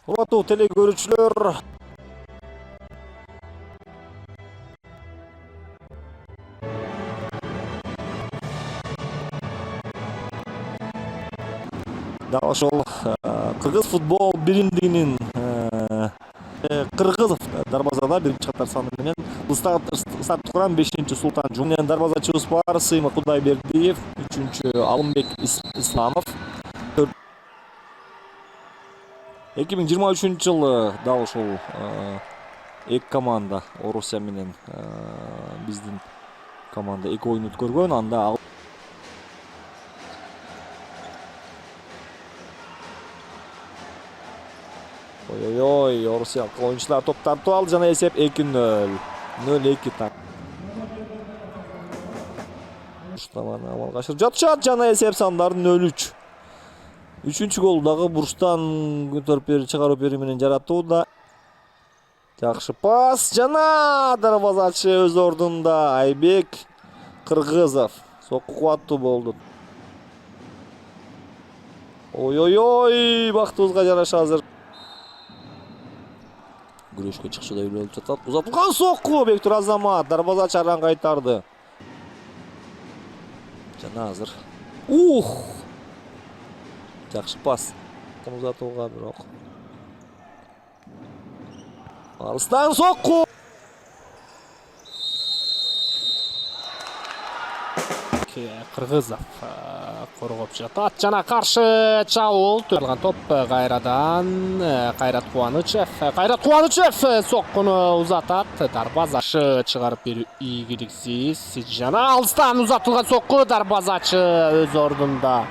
Урматтуу теле көрүүчүлөр, да ошол Кыргыз футбол биримдигинин Кыргызов дарбазада биринчи катар саны менен стартты курган 5-Султан Жумнен дарбазачыбыз бар Сыймы Кудайбердиев, 3-чү Алымбек Исламов. 2023 жылы дал ушул эки команда Орусия менен биздин команда эки оюн өткөргөн. Анда ой, Орусия оюнчулар топ тартып алды жана эсеп 2-0. 0-2 так. Буштаманы амалга ашырып жатышат жана эсеп сандары 0-3. 3-чү гол дагы бурчтан көтөрүп чыгарып берүү менен жаратууда. Жакшы пас жана дарбазачы өз ордунда Айбек Кыргызов. Сокку кубаттуу болду. Ой, бактыбызга жараша азыр күрөшкө чыкчыдай үлөлүп жатат. Узатылган сокку Бектур Азамат дарбазачы аран кайтарды. Жана азыр жакшы пас. Узатууга бирок алыстан сокку. Кыргызов коргоп жатат жана каршы чабуул алган топ кайрадан Кайрат Кубанычев соккуну узатат. Дарбазачы чыгарып берүү ийгиликсиз жана алыстан узатылган сокку дарбазачы өз ордунда.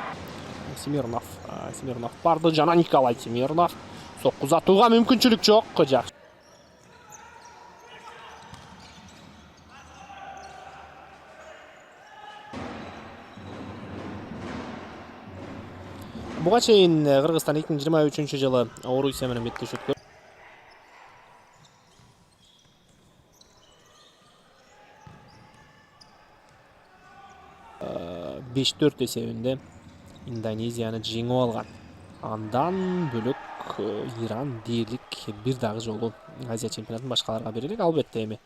Смирнов барды жана Николай Смирнов сокку узатууга мүмкүнчүлүк жок. Жакшы. Буга чейин Кыргызстан 2023 жылы Орусия менен беттеш өткөн. 5-4 эсебинде Индонезияны жеңип алган. Андан бөлөк Иран дээрлик бир дагы жолу Азия чемпионатын башкаларга берелик. Албетте эми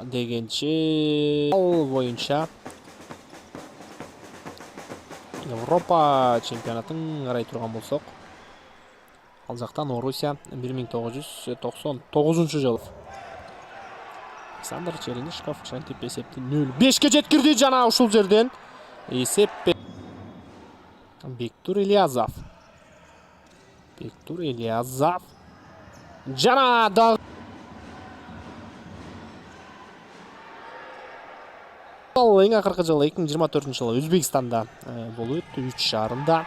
дегенче ал боюнча Европа чемпионатын карай турган болсок, ал жактан Орусия 1999 жылы Александр Черенишков шантип эсепти 0-5-ке жеткирди жана ушул жерден эсеп Бектур Ильязов жана дагы эң акыркы жылы 2024 жылы Өзбекстанда болуп өттү 3 шаарында.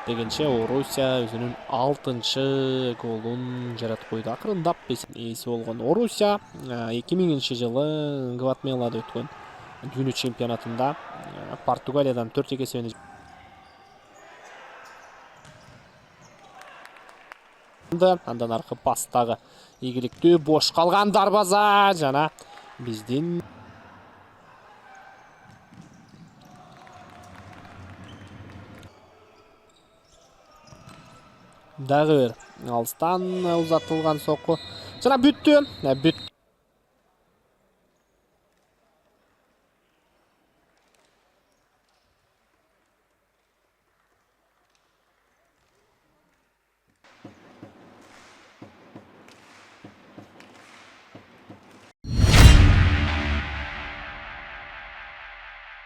Дегенче Орусия өзүнүн 6-чы голун жаратып койду. Акырындап эси болгон Орусия 2000 жылы Гватемалада өткөн дүйнө чемпионатында Португалиядан 4-2 эсебинде андан аркы пастагы ийгиликтүү бош калган дарбаза жана биздин дагы бир алыстан узатылган сокку жана бүттү